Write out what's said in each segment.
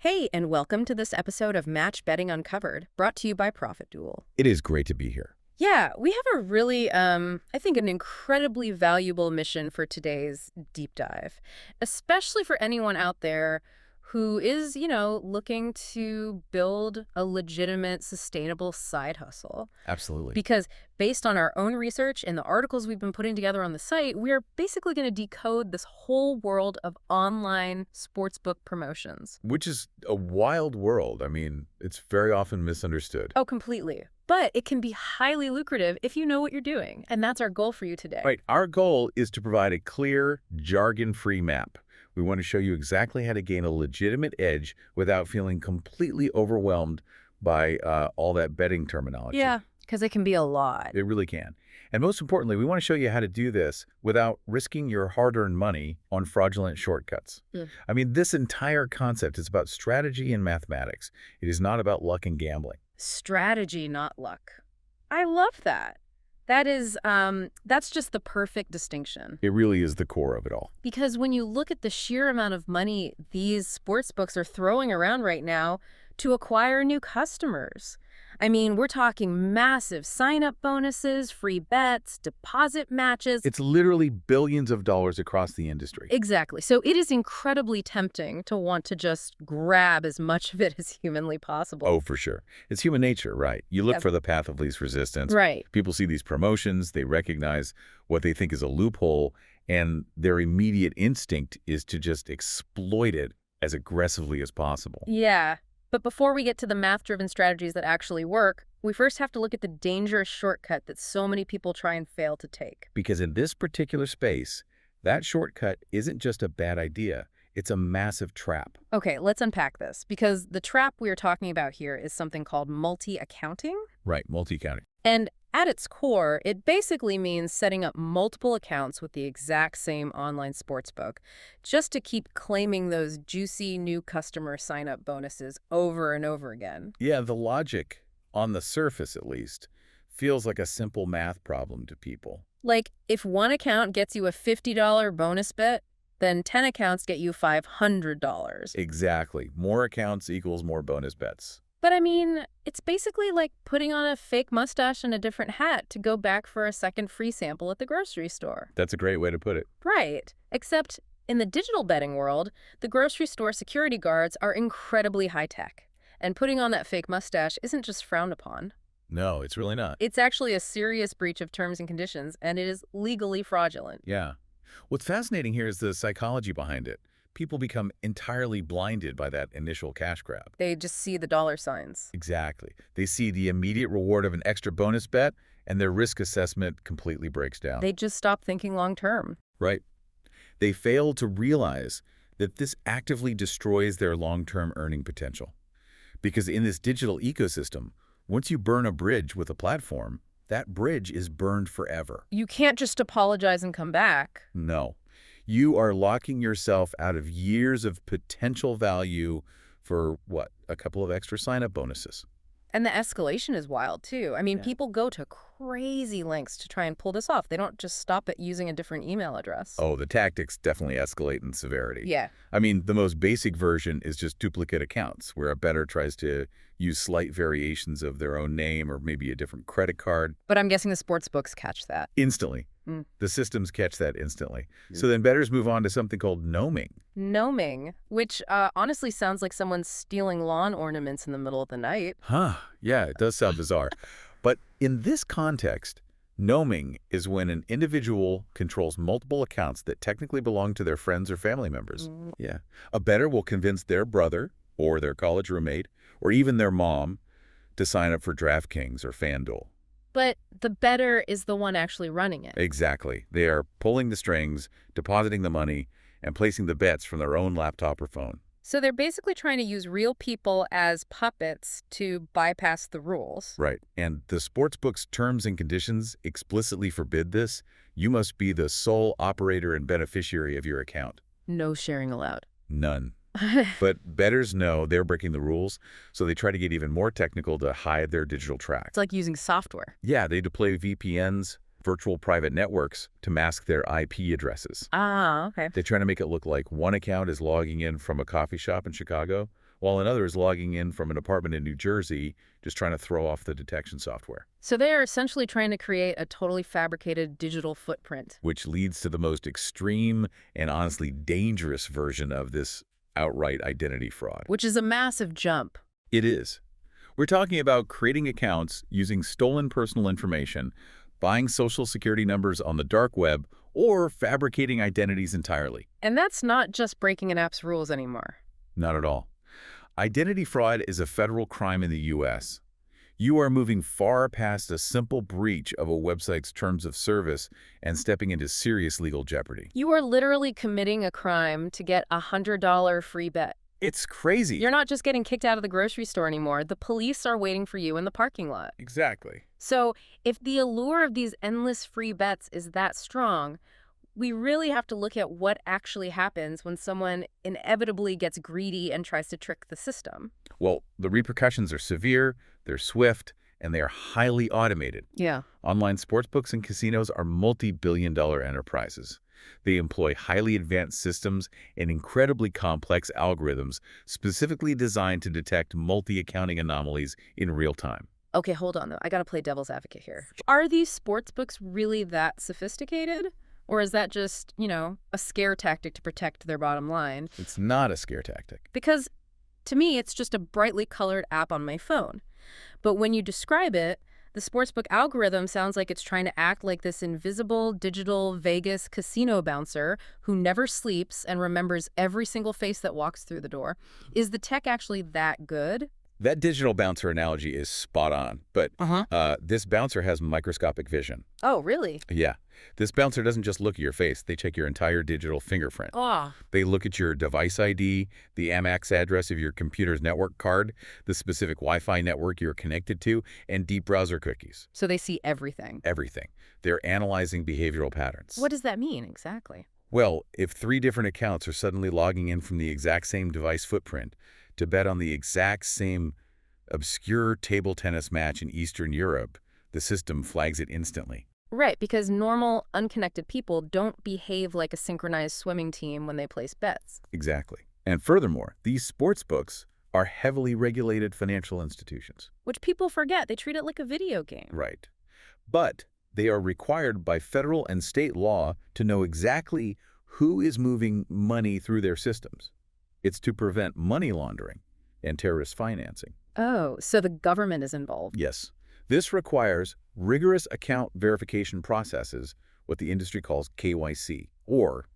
Hey, and welcome to this episode of Match Betting Uncovered, brought to you by Profit Duel. It is great to be here. Yeah, we have a really, I think, an incredibly valuable mission for today's deep dive, especially for anyone out there who is, looking to build a legitimate, sustainable side hustle. Absolutely. Because based on our own research and the articles we've been putting together on the site, we're basically going to decode this whole world of online sportsbook promotions. Which is a wild world. I mean, it's very often misunderstood. Oh, completely. But it can be highly lucrative if you know what you're doing. And that's our goal for you today. Right. Our goal is to provide a clear, jargon-free map. We want to show you exactly how to gain a legitimate edge without feeling completely overwhelmed by all that betting terminology. Yeah, because it can be a lot. It really can. And most importantly, we want to show you how to do this without risking your hard-earned money on fraudulent shortcuts. I mean, this entire concept is about strategy and mathematics. It is not about luck and gambling. Strategy, not luck. I love that. That's just the perfect distinction. It really is the core of it all. Because when you look at the sheer amount of money these sports books are throwing around right now to acquire new customers, I mean, we're talking massive sign-up bonuses, free bets, deposit matches. It's literally billions of dollars across the industry. Exactly. So it is incredibly tempting to want to just grab as much of it as humanly possible. Oh, for sure. It's human nature, right? You look for the path of least resistance. Right. People see these promotions, they recognize what they think is a loophole, and their immediate instinct is to just exploit it as aggressively as possible. Yeah. But before we get to the math-driven strategies that actually work, we first have to look at the dangerous shortcut that so many people try and fail to take. Because in this particular space, that shortcut isn't just a bad idea, it's a massive trap. Okay, let's unpack this, because the trap we are talking about here is something called multi-accounting. Right, multi-accounting. And at its core, it basically means setting up multiple accounts with the exact same online sportsbook, just to keep claiming those juicy new customer sign-up bonuses over and over again. Yeah, the logic, on the surface at least, feels like a simple math problem to people. Like, if one account gets you a $50 bonus bet, then 10 accounts get you $500. Exactly. More accounts equals more bonus bets. But I mean, it's basically like putting on a fake mustache and a different hat to go back for a second free sample at the grocery store. That's a great way to put it. Right. Except in the digital betting world, the grocery store security guards are incredibly high-tech. And putting on that fake mustache isn't just frowned upon. No, it's really not. It's actually a serious breach of terms and conditions, and it is legally fraudulent. Yeah. What's fascinating here is the psychology behind it. People become entirely blinded by that initial cash grab. They just see the dollar signs. Exactly. They see the immediate reward of an extra bonus bet, and their risk assessment completely breaks down. They just stop thinking long-term. Right. They fail to realize that this actively destroys their long-term earning potential. Because in this digital ecosystem, once you burn a bridge with a platform, that bridge is burned forever. You can't just apologize and come back. No. You are locking yourself out of years of potential value for, what, a couple of extra sign-up bonuses. And the escalation is wild, too. I mean, people go to crazy lengths to try and pull this off. They don't just stop at using a different email address. Oh, the tactics definitely escalate in severity. Yeah. I mean, the most basic version is just duplicate accounts, where a bettor tries to use slight variations of their own name or maybe a different credit card. But I'm guessing the sports books catch that. Instantly. The systems catch that instantly. So then bettors move on to something called gnoming. Gnoming, which honestly sounds like someone's stealing lawn ornaments in the middle of the night. Huh. Yeah, it does sound bizarre. But in this context, gnoming is when an individual controls multiple accounts that technically belong to their friends or family members. Yeah. A bettor will convince their brother or their college roommate or even their mom to sign up for DraftKings or FanDuel. But the bettor is the one actually running it. Exactly. They are pulling the strings, depositing the money, and placing the bets from their own laptop or phone. So they're basically trying to use real people as puppets to bypass the rules. Right. And the sportsbook's terms and conditions explicitly forbid this. You must be the sole operator and beneficiary of your account. No sharing allowed. None. But bettors know they're breaking the rules, so they try to get even more technical to hide their digital track. It's like using software. Yeah, they deploy VPNs, virtual private networks, to mask their IP addresses. Ah, okay. They try to make it look like one account is logging in from a coffee shop in Chicago, while another is logging in from an apartment in New Jersey, just trying to throw off the detection software. So they are essentially trying to create a totally fabricated digital footprint. Which leads to the most extreme and honestly dangerous version of this outright identity fraud. Which is a massive jump. It is. We're talking about creating accounts using stolen personal information, buying social security numbers on the dark web, or fabricating identities entirely. And that's not just breaking an app's rules anymore. Not at all. Identity fraud is a federal crime in the U.S. You are moving far past a simple breach of a website's terms of service and stepping into serious legal jeopardy. You are literally committing a crime to get a $100 free bet. It's crazy. You're not just getting kicked out of the grocery store anymore. The police are waiting for you in the parking lot. Exactly. So if the allure of these endless free bets is that strong, we really have to look at what actually happens when someone inevitably gets greedy and tries to trick the system. Well, the repercussions are severe, they're swift, and they are highly automated. Yeah. Online sportsbooks and casinos are multi-billion-dollar enterprises. They employ highly advanced systems and incredibly complex algorithms specifically designed to detect multi-accounting anomalies in real time. Okay, hold on, though. I got to play devil's advocate here. Are these sports books really that sophisticated? Or is that just, a scare tactic to protect their bottom line? It's not a scare tactic. Because to me, it's just a brightly colored app on my phone. But when you describe it, the sportsbook algorithm sounds like it's trying to act like this invisible digital Vegas casino bouncer who never sleeps and remembers every single face that walks through the door. Is the tech actually that good? That digital bouncer analogy is spot on, but this bouncer has microscopic vision. Oh, really? Yeah. This bouncer doesn't just look at your face. They check your entire digital fingerprint. Oh. They look at your device ID, the Amex address of your computer's network card, the specific Wi-Fi network you're connected to, and deep browser cookies. So they see everything. Everything. They're analyzing behavioral patterns. What does that mean exactly? Well, if 3 different accounts are suddenly logging in from the exact same device footprint to bet on the exact same obscure table tennis match in Eastern Europe, the system flags it instantly. Right, because normal, unconnected people don't behave like a synchronized swimming team when they place bets. Exactly. And furthermore, these sports books are heavily regulated financial institutions. Which people forget. They treat it like a video game. Right. But they are required by federal and state law to know exactly who is moving money through their systems. It's to prevent money laundering and terrorist financing. Oh, so the government is involved. Yes. This requires rigorous account verification processes, what the industry calls KYC, or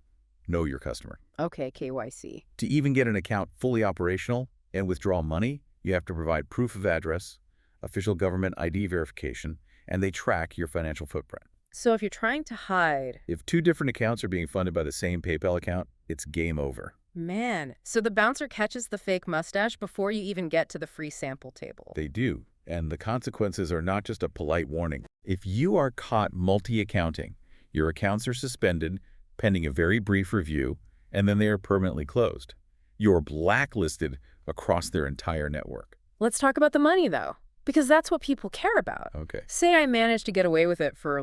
Know Your Customer. Okay, KYC. To even get an account fully operational and withdraw money, you have to provide proof of address, official government ID verification, and they track your financial footprint. So if you're trying to hide... If 2 different accounts are being funded by the same PayPal account, it's game over. Man, so the bouncer catches the fake mustache before you even get to the free sample table. They do. And the consequences are not just a polite warning. If you are caught multi-accounting, your accounts are suspended, pending a very brief review, and then they are permanently closed. You're blacklisted across their entire network. Let's talk about the money, though, because that's what people care about. Okay. Say I managed to get away with it for,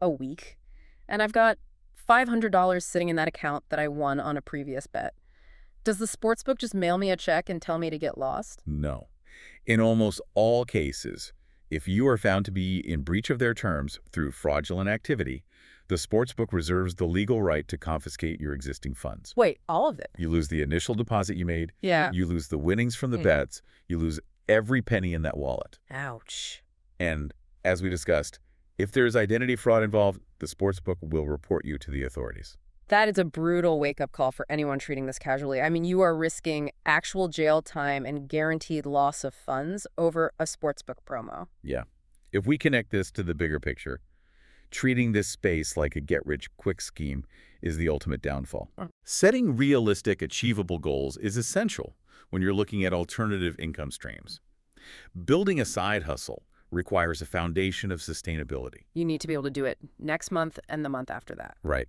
a week, and I've got $500 sitting in that account that I won on a previous bet. Does the sportsbook just mail me a check and tell me to get lost? No. In almost all cases, if you are found to be in breach of their terms through fraudulent activity, the sportsbook reserves the legal right to confiscate your existing funds. Wait, all of it? You lose the initial deposit you made. Yeah. You lose the winnings from the bets. You lose every penny in that wallet. Ouch. And as we discussed, if there is identity fraud involved, the sportsbook will report you to the authorities. That is a brutal wake-up call for anyone treating this casually. I mean, you are risking actual jail time and guaranteed loss of funds over a sportsbook promo. Yeah. If we connect this to the bigger picture, treating this space like a get-rich-quick scheme is the ultimate downfall. Setting realistic, achievable goals is essential when you're looking at alternative income streams. Building a side hustle requires a foundation of sustainability. You need to be able to do it next month and the month after that. Right.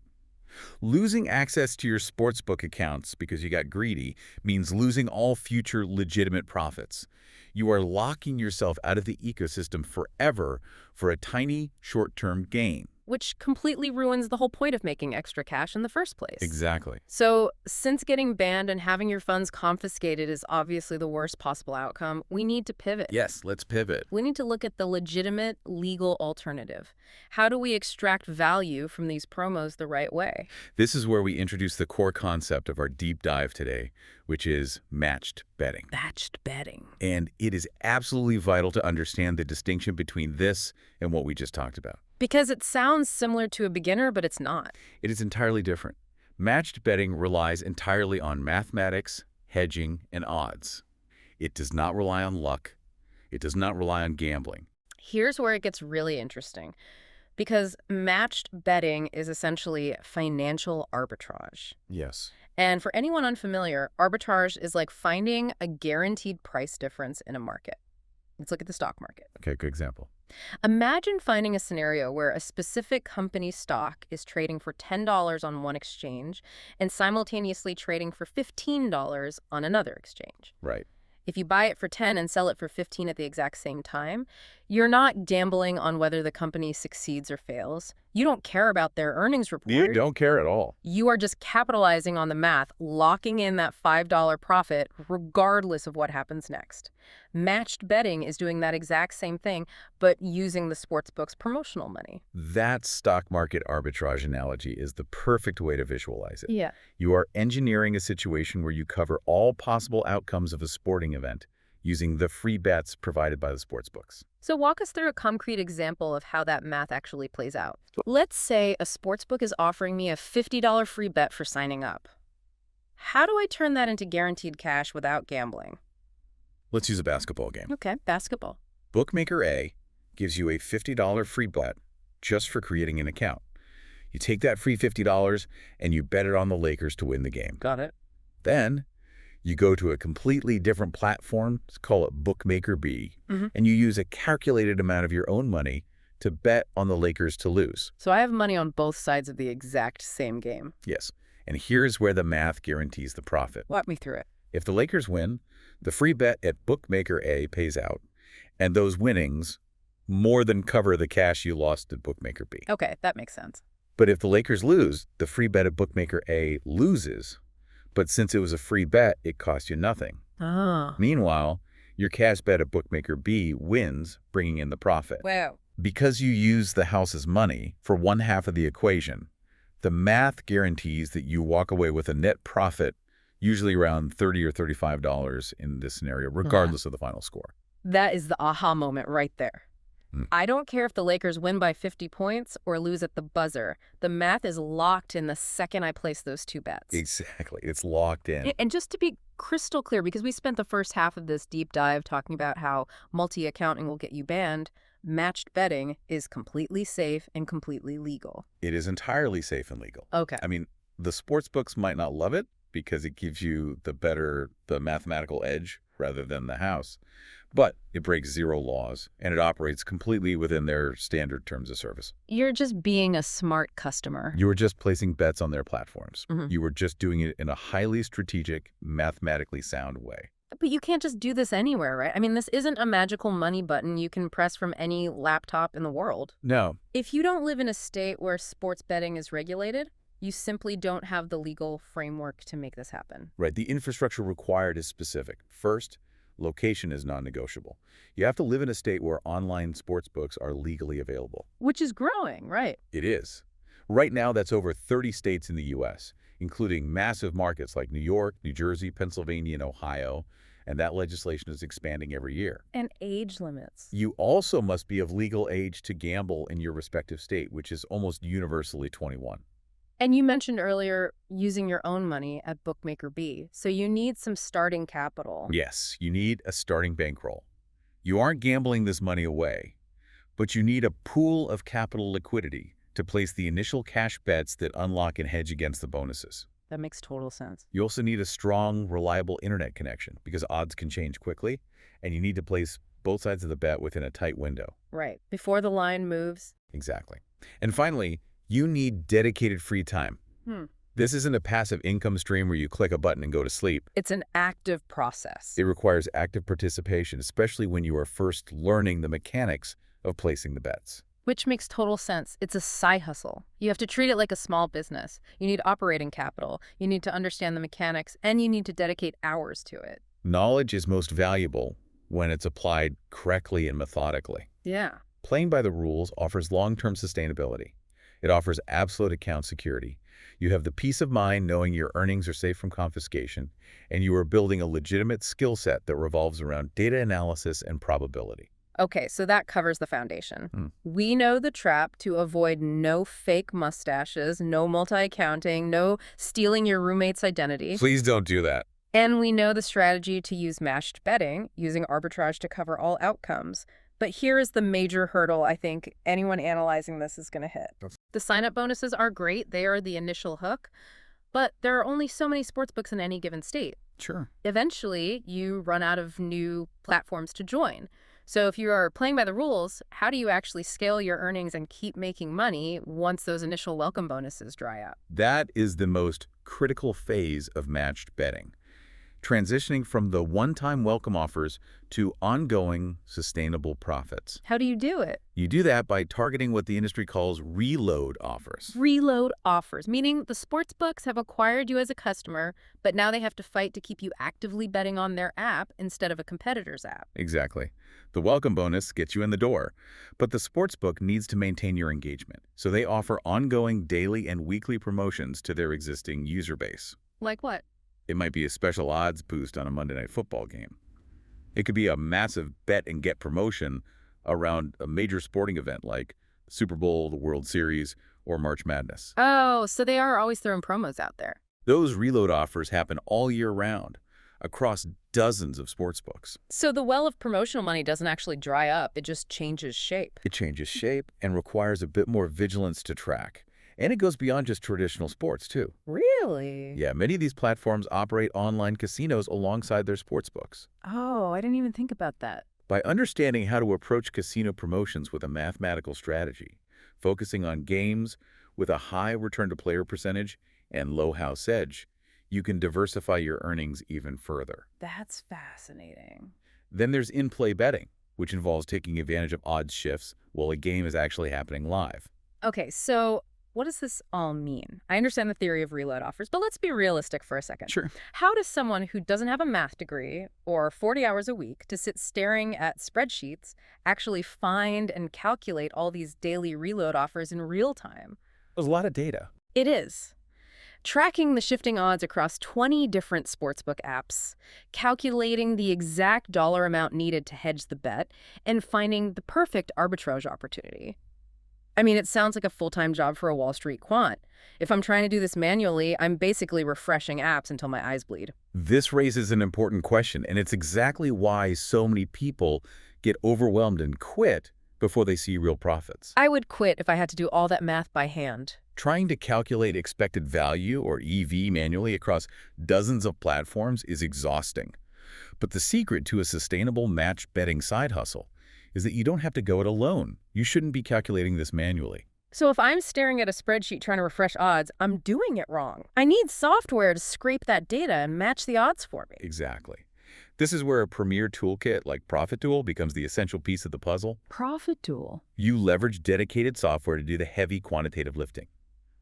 Losing access to your sportsbook accounts because you got greedy means losing all future legitimate profits. You are locking yourself out of the ecosystem forever for a tiny short-term gain. which completely ruins the whole point of making extra cash in the first place. Exactly. So, since getting banned and having your funds confiscated is obviously the worst possible outcome, we need to pivot. Yes, let's pivot. We need to look at the legitimate legal alternative. How do we extract value from these promos the right way? This is where we introduce the core concept of our deep dive today, which is matched betting. Matched betting. And it is absolutely vital to understand the distinction between this and what we just talked about. Because it sounds similar to a beginner, but it's not. It is entirely different. Matched betting relies entirely on mathematics, hedging, and odds. It does not rely on luck. It does not rely on gambling. Here's where it gets really interesting. Because matched betting is essentially financial arbitrage. Yes. And for anyone unfamiliar, arbitrage is like finding a guaranteed price difference in a market. Let's look at the stock market. Okay, good example. Imagine finding a scenario where a specific company's stock is trading for $10 on one exchange and simultaneously trading for $15 on another exchange. Right. If you buy it for 10 and sell it for 15 at the exact same time, you're not gambling on whether the company succeeds or fails. You don't care about their earnings report. You don't care at all. You are just capitalizing on the math, locking in that $5 profit regardless of what happens next. Matched betting is doing that exact same thing, but using the sportsbook's promotional money. That stock market arbitrage analogy is the perfect way to visualize it. Yeah. You are engineering a situation where you cover all possible outcomes of a sporting event using the free bets provided by the sportsbooks. So walk us through a concrete example of how that math actually plays out. Let's say a sportsbook is offering me a $50 free bet for signing up. How do I turn that into guaranteed cash without gambling? Let's use a basketball game. Okay, basketball. Bookmaker A gives you a $50 free bet just for creating an account. You take that free $50 and you bet it on the Lakers to win the game. Got it. Then you go to a completely different platform, let's call it Bookmaker B, and you use a calculated amount of your own money to bet on the Lakers to lose. So I have money on both sides of the exact same game. Yes, and here's where the math guarantees the profit. Walk me through it. If the Lakers win, the free bet at Bookmaker A pays out, and those winnings more than cover the cash you lost at Bookmaker B. Okay, that makes sense. But if the Lakers lose, the free bet at Bookmaker A loses, but since it was a free bet, it cost you nothing. Ah. Meanwhile, your cash bet at Bookmaker B wins, bringing in the profit. Wow. Because you use the house's money for one half of the equation, the math guarantees that you walk away with a net profit, usually around $30 or $35 in this scenario, regardless of the final score. That is the aha moment right there. I don't care if the Lakers win by 50 points or lose at the buzzer. The math is locked in the second I place those two bets. Exactly. It's locked in. And just to be crystal clear, because we spent the first half of this deep dive talking about how multi-accounting will get you banned, matched betting is completely safe and completely legal. It is entirely safe and legal. Okay. I mean, the sportsbooks might not love it because it gives you the mathematical edge rather than the house. But it breaks zero laws, and it operates completely within their standard terms of service. You're just being a smart customer. You were just placing bets on their platforms. Mhm. You were just doing it in a highly strategic, mathematically sound way. But you can't just do this anywhere, right? I mean, this isn't a magical money button you can press from any laptop in the world. No. If you don't live in a state where sports betting is regulated, you simply don't have the legal framework to make this happen. Right. The infrastructure required is specific. First, location is non-negotiable. You have to live in a state where online sportsbooks are legally available. Which is growing, right? It is. Right now, that's over 30 states in the U.S., including massive markets like New York, New Jersey, Pennsylvania, and Ohio, and that legislation is expanding every year. And age limits. You also must be of legal age to gamble in your respective state, which is almost universally 21. And you mentioned earlier using your own money at Bookmaker B, so you need some starting capital. Yes, you need a starting bankroll. You aren't gambling this money away, but you need a pool of capital liquidity to place the initial cash bets that unlock and hedge against the bonuses. That makes total sense. You also need a strong, reliable internet connection because odds can change quickly, and you need to place both sides of the bet within a tight window. Right. Before the line moves. Exactly. And finally, you need dedicated free time. This isn't a passive income stream where you click a button and go to sleep. It's an active process. It requires active participation, especially when you are first learning the mechanics of placing the bets. Which makes total sense. It's a side hustle. You have to treat it like a small business. You need operating capital. You need to understand the mechanics, and you need to dedicate hours to it. Knowledge is most valuable when it's applied correctly and methodically. Yeah. Playing by the rules offers long-term sustainability. It offers absolute account security. You have the peace of mind knowing your earnings are safe from confiscation, and you are building a legitimate skill set that revolves around data analysis and probability. Okay, so that covers the foundation. We know the trap to avoid no fake mustaches, no multi-accounting, no stealing your roommate's identity. Please don't do that. And we know the strategy to use matched betting, using arbitrage to cover all outcomes. But here is the major hurdle I think anyone analyzing this is going to hit. The sign-up bonuses are great. They are the initial hook. But there are only so many sportsbooks in any given state. Sure. Eventually, you run out of new platforms to join. So if you are playing by the rules, how do you actually scale your earnings and keep making money once those initial welcome bonuses dry up? That is the most critical phase of matched betting. Transitioning from the one-time welcome offers to ongoing, sustainable profits. How do you do it? You do that by targeting what the industry calls reload offers. Reload offers, meaning the sports books have acquired you as a customer, but now they have to fight to keep you actively betting on their app instead of a competitor's app. Exactly. The welcome bonus gets you in the door, but the sportsbook needs to maintain your engagement, so they offer ongoing daily and weekly promotions to their existing user base. Like what? It might be a special odds boost on a Monday Night Football game. It could be a massive bet and get promotion around a major sporting event like the Super Bowl, the World Series, or March Madness. Oh, so they are always throwing promos out there. Those reload offers happen all year round across dozens of sportsbooks. So the well of promotional money doesn't actually dry up, it just changes shape. It changes shape and requires a bit more vigilance to track. And it goes beyond just traditional sports, too. Really? Yeah, many of these platforms operate online casinos alongside their sportsbooks. Oh, I didn't even think about that. By understanding how to approach casino promotions with a mathematical strategy, focusing on games with a high return-to-player percentage and low house edge, you can diversify your earnings even further. That's fascinating. Then there's in-play betting, which involves taking advantage of odds shifts while a game is actually happening live. Okay, so what does this all mean? I understand the theory of reload offers, but let's be realistic for a second. Sure. How does someone who doesn't have a math degree or 40 hours a week to sit staring at spreadsheets actually find and calculate all these daily reload offers in real time? There's a lot of data. It is. Tracking the shifting odds across 20 different sportsbook apps, calculating the exact dollar amount needed to hedge the bet, and finding the perfect arbitrage opportunity. I mean, it sounds like a full-time job for a Wall Street quant. If I'm trying to do this manually, I'm basically refreshing apps until my eyes bleed. This raises an important question, and it's exactly why so many people get overwhelmed and quit before they see real profits. I would quit if I had to do all that math by hand. Trying to calculate expected value, or EV, manually across dozens of platforms is exhausting. But the secret to a sustainable matched betting side hustle is that you don't have to go it alone. You shouldn't be calculating this manually. So if I'm staring at a spreadsheet trying to refresh odds, I'm doing it wrong. I need software to scrape that data and match the odds for me. Exactly. This is where a premier toolkit like ProfitTool becomes the essential piece of the puzzle. ProfitTool. You leverage dedicated software to do the heavy quantitative lifting.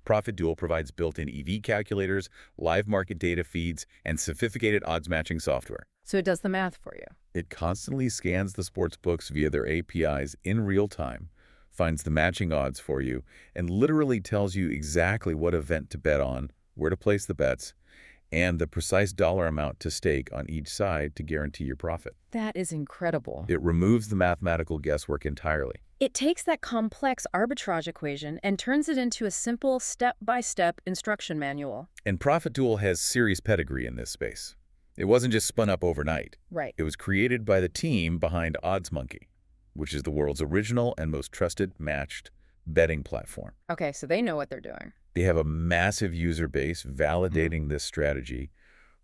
ProfitTool provides built-in EV calculators, live market data feeds, and sophisticated odds matching software. So it does the math for you. It constantly scans the sports books via their APIs in real time, finds the matching odds for you, and literally tells you exactly what event to bet on, where to place the bets, and the precise dollar amount to stake on each side to guarantee your profit. That is incredible. It removes the mathematical guesswork entirely. It takes that complex arbitrage equation and turns it into a simple step-by-step instruction manual. And ProfitTool has serious pedigree in this space. It wasn't just spun up overnight. Right. It was created by the team behind OddsMonkey, which is the world's original and most trusted matched betting platform. Okay, so they know what they're doing. They have a massive user base validating this strategy.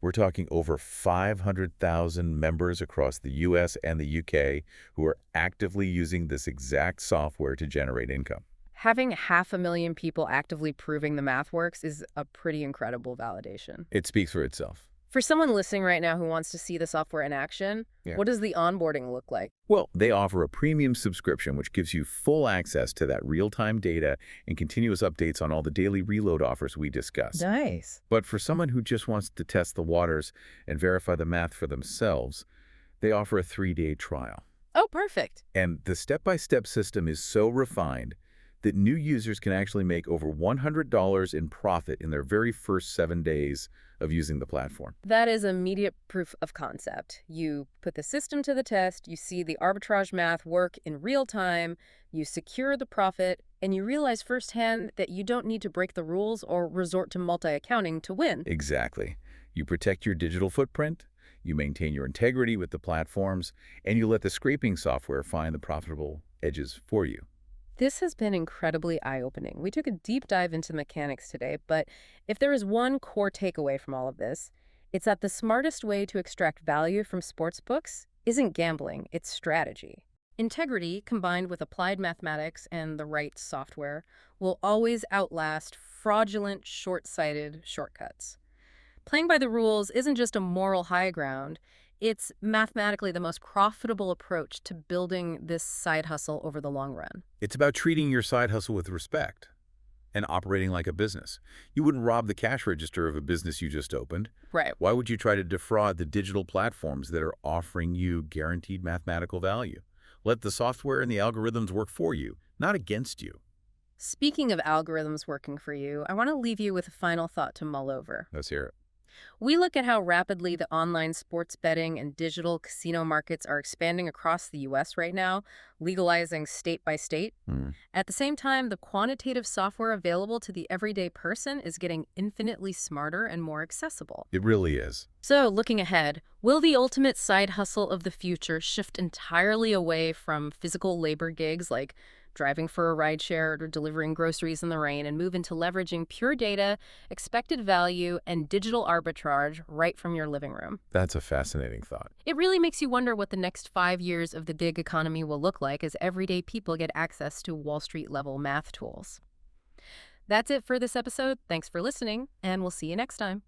We're talking over 500,000 members across the US and the UK who are actively using this exact software to generate income. Having 500,000 people actively proving the math works is a pretty incredible validation. It speaks for itself. For someone listening right now who wants to see the software in action, Yeah. what does the onboarding look like? Well, they offer a premium subscription, which gives you full access to that real-time data and continuous updates on all the daily reload offers we discuss. Nice. But for someone who just wants to test the waters and verify the math for themselves, they offer a 3-day trial. Oh, perfect. And the step-by-step system is so refined that new users can actually make over $100 in profit in their very first 7 days of using the platform. That is immediate proof of concept. You put the system to the test, you see the arbitrage math work in real time, you secure the profit, and you realize firsthand that you don't need to break the rules or resort to multi-accounting to win. Exactly. You protect your digital footprint, you maintain your integrity with the platforms, and you let the scraping software find the profitable edges for you. This has been incredibly eye-opening. We took a deep dive into mechanics today, but if there is one core takeaway from all of this, it's that the smartest way to extract value from sportsbooks isn't gambling, it's strategy. Integrity, combined with applied mathematics and the right software, will always outlast fraudulent, short-sighted shortcuts. Playing by the rules isn't just a moral high ground, it's mathematically the most profitable approach to building this side hustle over the long run. It's about treating your side hustle with respect and operating like a business. You wouldn't rob the cash register of a business you just opened. Right. Why would you try to defraud the digital platforms that are offering you guaranteed mathematical value? Let the software and the algorithms work for you, not against you. Speaking of algorithms working for you, I want to leave you with a final thought to mull over. Let's hear it. We look at how rapidly the online sports betting and digital casino markets are expanding across the U.S. right now, legalizing state by state. At the same time, the quantitative software available to the everyday person is getting infinitely smarter and more accessible. It really is. So, looking ahead, will the ultimate side hustle of the future shift entirely away from physical labor gigs like driving for a rideshare or delivering groceries in the rain and move into leveraging pure data, expected value, and digital arbitrage right from your living room? That's a fascinating thought. It really makes you wonder what the next 5 years of the gig economy will look like as everyday people get access to Wall Street-level math tools. That's it for this episode. Thanks for listening, and we'll see you next time.